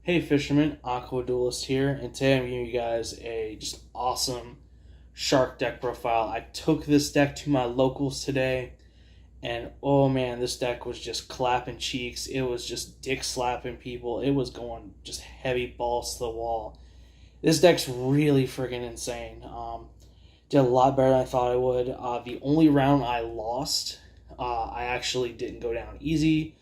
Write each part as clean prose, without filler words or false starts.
Hey fishermen, Aqua Duelist here, and today I'm giving you guys a just awesome shark deck profile. I took this deck to my locals today, and oh man, this deck was just clapping cheeks. It was just dick slapping people. It was going just heavy balls to the wall. This deck's really freaking insane. Did a lot better than I thought I would. The only round I lost, I actually didn't go down easy.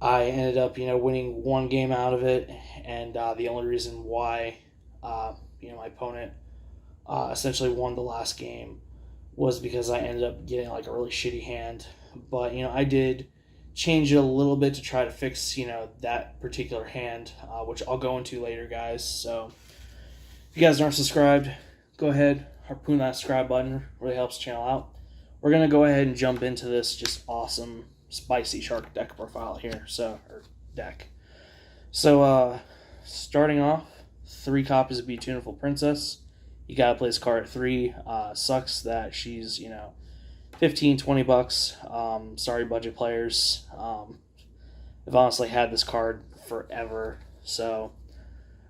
I ended up, winning one game out of it, and the only reason why, my opponent essentially won the last game was because I ended up getting like a really shitty hand. But I did change it a little bit to try to fix, that particular hand, which I'll go into later, guys. So if you guys aren't subscribed, go ahead, harpoon that subscribe button. Really helps the channel out. We're gonna go ahead and jump into this just awesome spicy shark deck profile here. Or deck. So starting off, 3 copies of Beautiful Princess. You gotta play this card at 3. Sucks that she's 15, 20 bucks. Sorry, budget players. I've honestly had this card forever.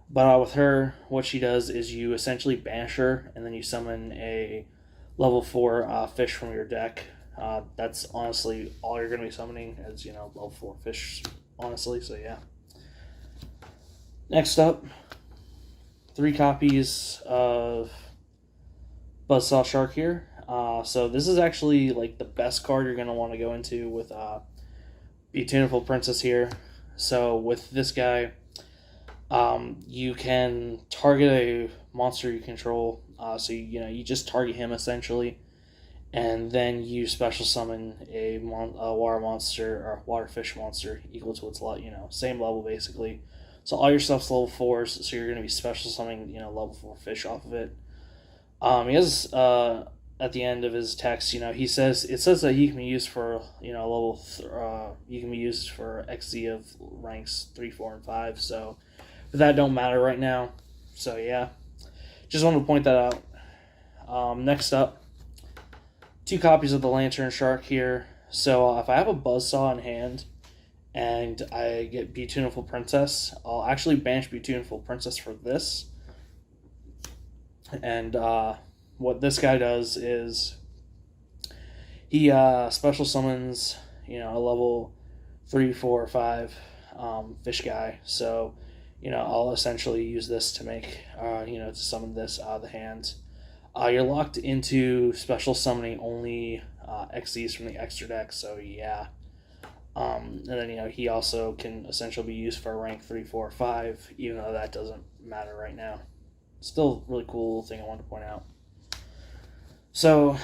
But with her, what she does is you essentially banish her, and then you summon a level 4 fish from your deck. That's honestly all you're going to be summoning is, level 4 fish, honestly, so yeah. Next up, 3 copies of Buzzsaw Shark here. So this is actually like the best card you're going to want to go into with Beautiful Princess here. So with this guy, you can target a monster you control. So you just target him essentially, and then you special summon a water monster or water fish monster equal to its same level basically. So all your stuff's level 4s, so you're going to be special summoning level 4 fish off of it. He has at the end of his text, he says that he can be used for you can be used for XZ of ranks 3, 4, and 5. So but that don't matter right now. So yeah, just wanted to point that out. Next up, 2 copies of the Lantern Shark here. So if I have a Buzzsaw in hand and I get Beautiful Princess, I'll actually banish Beautiful Princess for this. And what this guy does is he special summons a level 3, 4, 5 fish guy. So I'll essentially use this to make to summon this out of the hand. You're locked into special summoning only XZs from the extra deck, so yeah. And then he also can essentially be used for rank 3, 4, 5, even though that doesn't matter right now. Still really cool thing I wanted to point out. So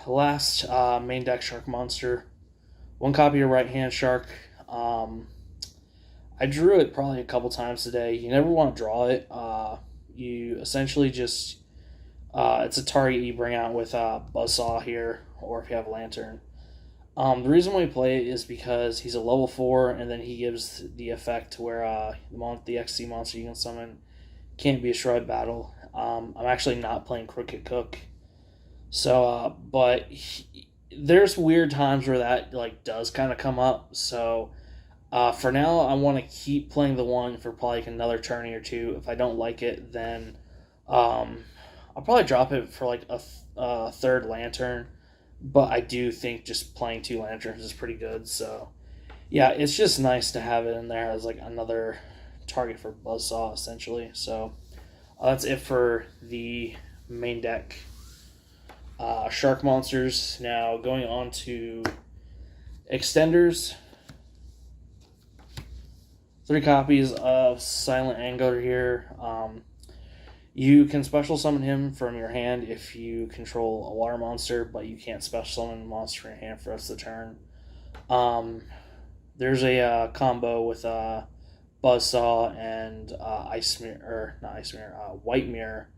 last main deck shark monster, 1 copy of Right Hand Shark. I drew it probably a couple times today. You never want to draw it. You essentially just it's a target you bring out with Buzzsaw here, or if you have a Lantern. The reason why we play it is because he's a level 4, and then he gives the effect where the XC monster you can summon can't be a shroud battle. I'm actually not playing Crooked Cook, so but there's weird times where that does kind of come up. So for now, I want to keep playing the one for probably another tourney or 2. If I don't like it, then I'll probably drop it for a 3rd Lantern. But I do think just playing 2 Lanterns is pretty good. So yeah, it's just nice to have it in there as another target for Buzzsaw essentially. So that's it for the main deck shark monsters. Now going on to extenders. 3 copies of Silent Angler here. You can special summon him from your hand if you control a water monster, but you can't special summon a monster from your hand for the rest of the turn. There's a combo with Buzzsaw and White Mirror,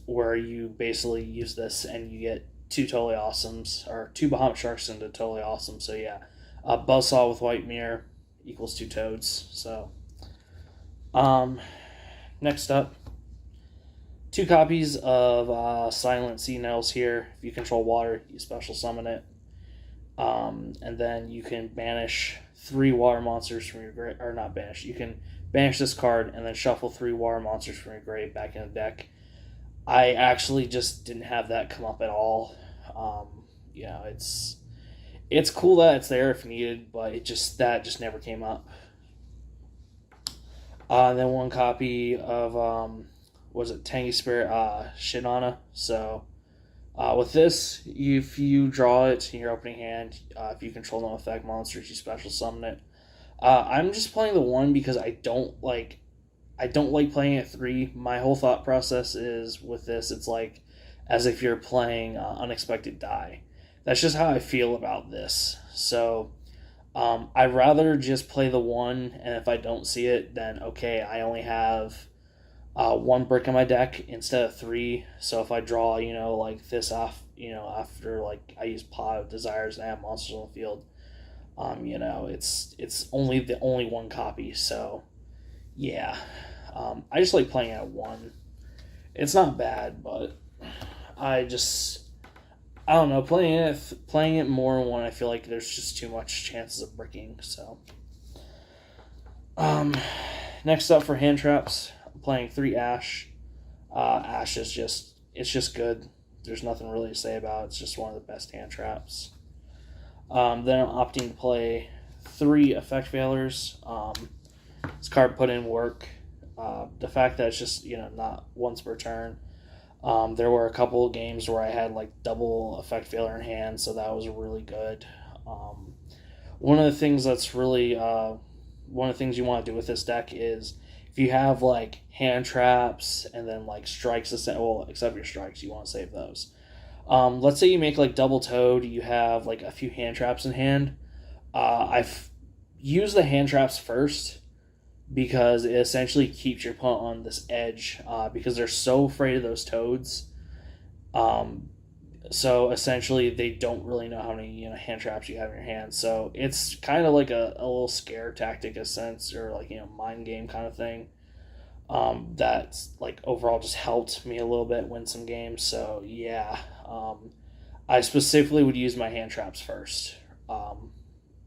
where you basically use this and you get 2 totally awesomes, or 2 Bahamut Sharks into totally awesome. So yeah, Buzzsaw with White Mirror equals 2 toads. So next up, 2 copies of Silent Sea Nails here. If you control water, you special summon it. And then you can banish 3 water monsters from your grave, or not banish. You can banish this card, and then shuffle 3 water monsters from your grave back in the deck. I actually just didn't have that come up at all. It's cool that it's there if needed, but that just never came up. And then 1 copy of Tangy Spirit Shinana. So with this, if you draw it in your opening hand, if you control no effect monsters, you special summon it. I'm just playing the 1 because I don't like playing at 3. My whole thought process is with this, it's like as if you're playing Unexpected Die. That's just how I feel about this. So I'd rather just play the 1, and if I don't see it, then okay, I only have 1 brick in my deck instead of 3. So if I draw, like this off, after like I use Pot of Desires and I have monsters on the field, it's only the only 1 copy. So yeah, I just like playing at 1. It's not bad, but I don't know, playing it more when I feel like there's just too much chances of bricking. So next up for hand traps, I'm playing 3 Ash. Ash is just good. There's nothing really to say about it. It's just one of the best hand traps. Then I'm opting to play 3 Effect Failures. This card put in work. The fact that it's just not once per turn. There were a couple of games where I had like double Effect Failure in hand, so that was really good. One of the things that's really one of the things you want to do with this deck is if you have like hand traps and then like strikes, except your strikes, you want to save those. Let's say you make like double toad, you have like a few hand traps in hand. I've used the hand traps first because it essentially keeps your opponent on this edge because they're so afraid of those toads. So essentially they don't really know how many hand traps you have in your hand. So it's kind of like a little scare tactic, a sense, or like mind game kind of thing. That's like overall just helped me a little bit win some games. So yeah, I specifically would use my hand traps first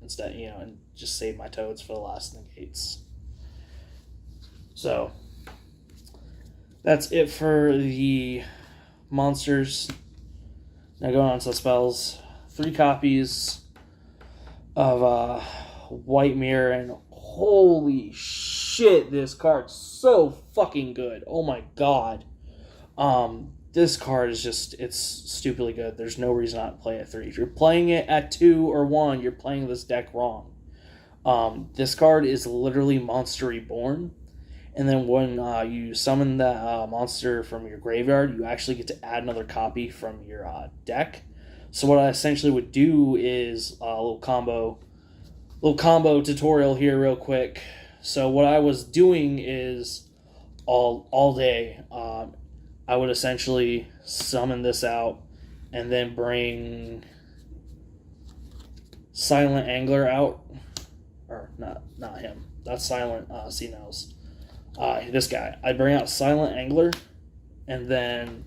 instead, and just save my toads for the last negates. So that's it for the monsters. Now going on to the spells. 3 copies of White Mirror, and holy shit, this card's so fucking good. Oh my god. This card is it's stupidly good. There's no reason not to play it at 3. If you're playing it at 2 or 1, you're playing this deck wrong. This card is literally Monster Reborn. And then when you summon that monster from your graveyard, you actually get to add another copy from your deck. So what I essentially would do is a little combo tutorial here real quick. So what I was doing is all day, I would essentially summon this out and then bring Silent Angler out. Or not him. That's Silent Sea-Nose. This guy. I bring out Silent Angler, and then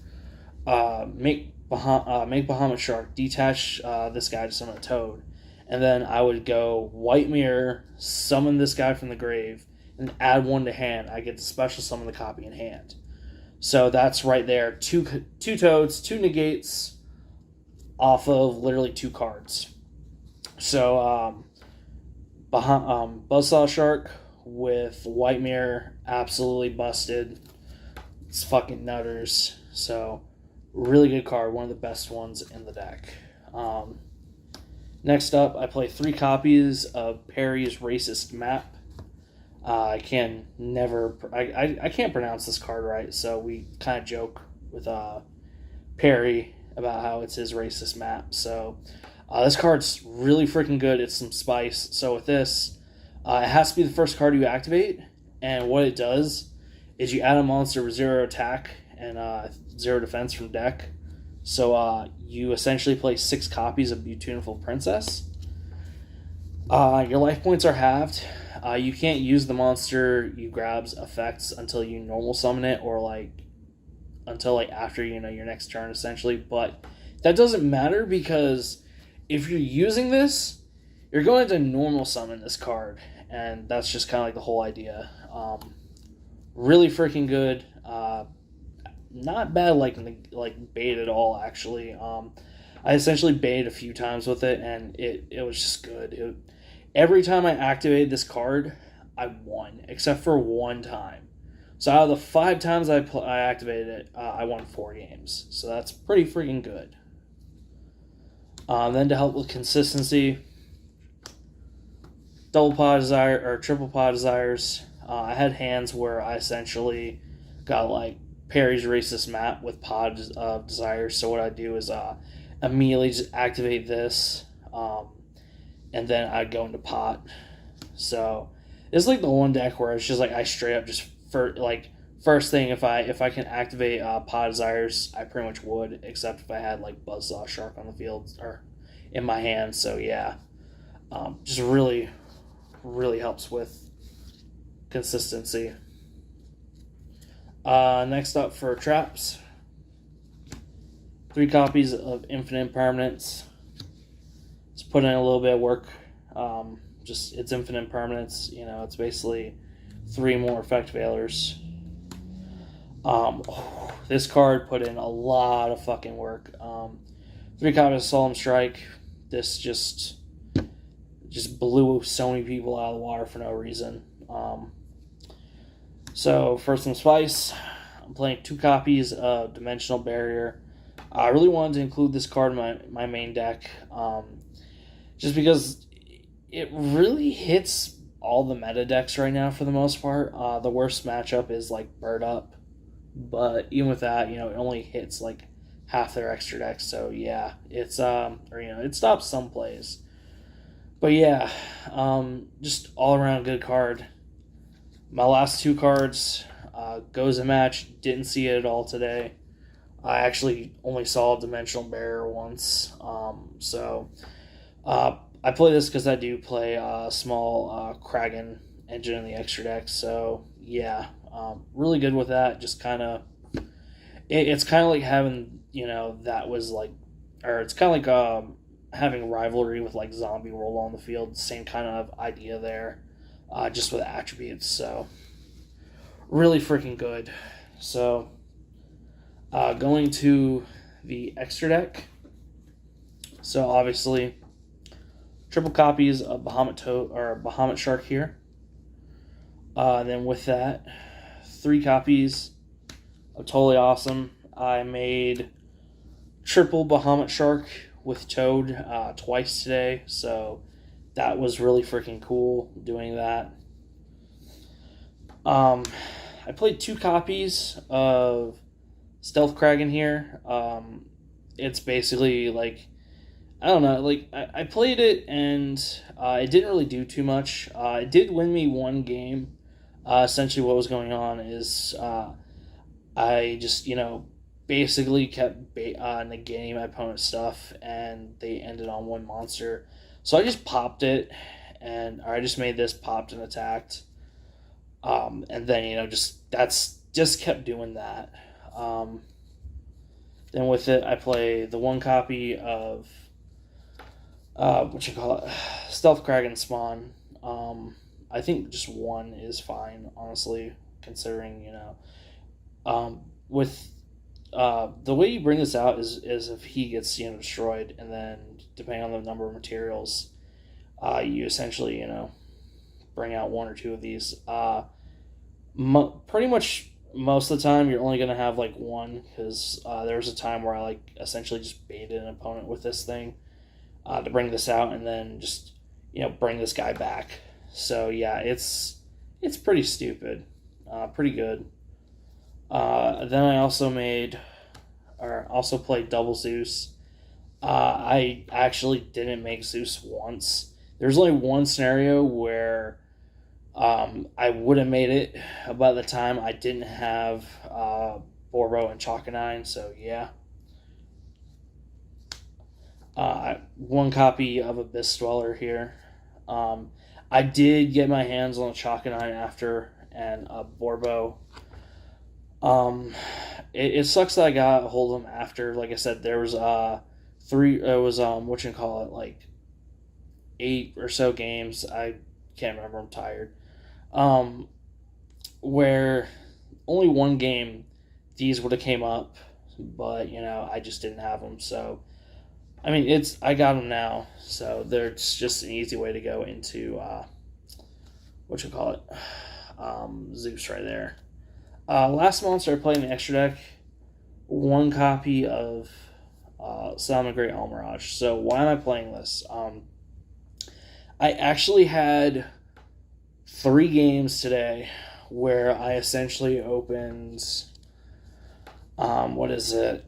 make Bahamut Shark, detach this guy to summon a toad, and then I would go White Mirror, summon this guy from the grave, and add 1 to hand. I get to special summon the copy in hand. So that's right there. 2 toads, 2 negates, off of literally 2 cards. So Buzzsaw Shark with White Mirror, absolutely busted. It's fucking nutters. So really good card, one of the best ones in the deck. Next up, I play 3 copies of Perry's Racist Map. I can't pronounce this card right, so we kind of joke with Perry about how it's his racist map. So this card's really freaking good. It's some spice. So with this, it has to be the first card you activate, and what it does is you add a monster with 0 attack and 0 defense from deck. So you essentially play 6 copies of Beautiful Princess. Your life points are halved. You can't use the monster you grab's effects until you normal summon it, or until after your next turn, essentially. But that doesn't matter, because if you're using this, you're going to normal summon this card, and that's just kind of like the whole idea. Really freaking good. Not bad like bait at all, actually. I essentially baited a few times with it, and it was just good. Every time I activated this card, I won, except for one time. So out of the 5 times I activated it, I won 4 games. So that's pretty freaking good. Then to help with consistency, double pod desire or triple pod desires. I had hands where I essentially got like Perry's Racist Map with pod of desires. So what I do is immediately just activate this, and then I'd go into pot. So it's like the one deck where it's just like I straight up just first thing if I can activate pod desires, I pretty much would, except if I had like Buzzsaw Shark on the field or in my hand. So yeah, just really helps with consistency. Next up for traps, 3 copies of Infinite Impermanence. Just put in a little bit of work. Just it's Infinite Impermanence. It's basically 3 more effect veilers. This card put in a lot of fucking work. 3 copies of Solemn Strike. This just blew so many people out of the water for no reason. So for some spice, I'm playing 2 copies of Dimensional Barrier. I really wanted to include this card in my main deck, just because it really hits all the meta decks right now for the most part. The worst matchup is like Bird Up, but even with that, it only hits like half their extra decks. So yeah, it's it stops some plays. But yeah, just all around good card. My last 2 cards, Goes a Match, didn't see it at all today. I actually only saw Dimensional Barrier once. I play this because I do play a small Kragen engine in the extra deck. So yeah, really good with that. Just kind of, it's kind of like having, that was like, or it's kind of like having rivalry with like Zombie Roll on the field. Same kind of idea there. Just with attributes, so really freaking good. So going to the extra deck. So obviously, triple copies of Bahamut Shark here. Then with that, 3 copies of Totally Awesome. I made triple Bahamut Shark with Toad twice today, so that was really freaking cool doing that. I played 2 copies of Stealth Kragen here. It's basically like, I don't know, like I played it and it didn't really do too much. It did win me 1 game. Essentially what was going on is I just, basically kept negating my opponent's stuff, and they ended on 1 monster. So I just popped it, or I just made this popped and attacked. And then, just kept doing that. Then with it, I play the 1 copy of, Stealth Kragen Spawn. I think just 1 is fine, honestly, considering, with the way you bring this out is if he gets destroyed, and then depending on the number of materials, you essentially bring out 1 or 2 of these. Pretty much most of the time you're only going to have like 1, because there was a time where I essentially just baited an opponent with this thing to bring this out, and then just bring this guy back. So yeah, it's pretty stupid, pretty good. Then I also played Double Zeus. I actually didn't make Zeus once. There's only 1 scenario where I would have made it, but by the time I didn't have Borbo and Chakanine, so yeah. 1 copy of Abyss Dweller here. I did get my hands on a Chakanine after, and a Borbo. It sucks that I got a hold of them after. Like I said, there was 3. It was 8 or so games. I can't remember. I'm tired. Where only one game these would have came up, but I just didn't have them. So I mean, I got them now, so there's just an easy way to go into Zeus right there. Last monster I played in the extra deck, one copy of Salmon Great Almirage. So why am I playing this? I actually had 3 games today where I essentially opened, what is it?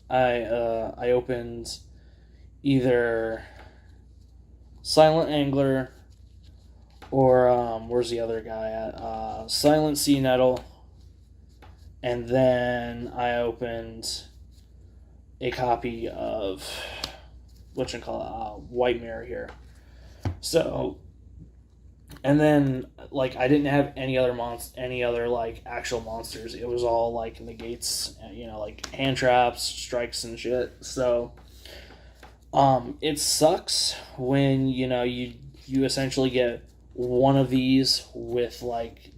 I opened either Silent Angler or where's the other guy at? Silent Sea Nettle, and then I opened a copy of White Mirror here. So, and then I didn't have any other actual monsters. It was all negates, hand traps, strikes, and shit. So, it sucks when you essentially get one of these with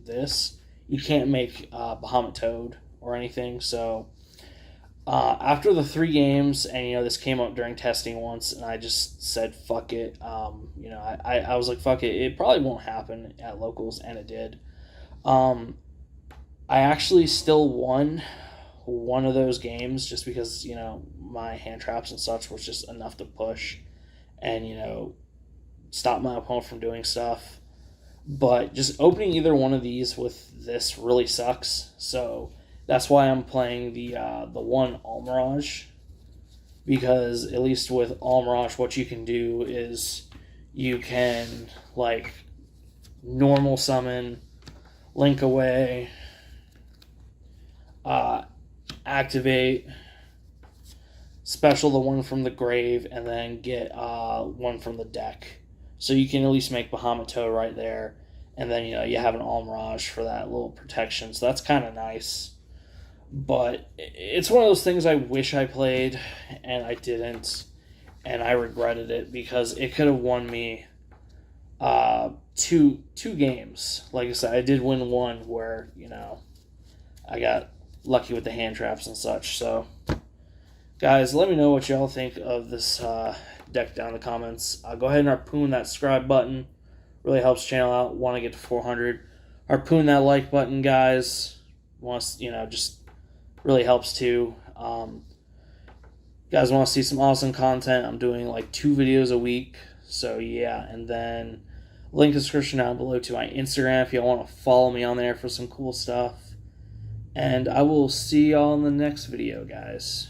this. You can't make Bahamut Toad or anything. So, after the 3 games, and this came up during testing once, and I just said fuck it. I was like fuck it. It probably won't happen at locals, and it did. I actually still won one of those games just because my hand traps and such was just enough to push, and stop my opponent from doing stuff. But just opening either one of these with this really sucks. So that's why I'm playing the one Almirage, because at least with Almirage, what you can do is you can normal summon, link away, activate, special the one from the grave, and then get one from the deck. So you can at least make Bahamut Toad right there, and then you have an Almirage for that little protection. So that's kind of nice. But it's one of those things I wish I played, and I didn't, and I regretted it because it could have won me two games. Like I said, I did win one where I got lucky with the hand traps and such. So, guys, let me know what y'all think of this deck down in the comments. Go ahead and harpoon that subscribe button. Really helps the channel out. Want to get to 400. Harpoon that like button, guys. Just really helps too. Guys want to see some awesome content? I'm doing 2 videos a week. So yeah, and then link in the description down below to my Instagram if y'all want to follow me on there for some cool stuff. And I will see y'all in the next video, guys.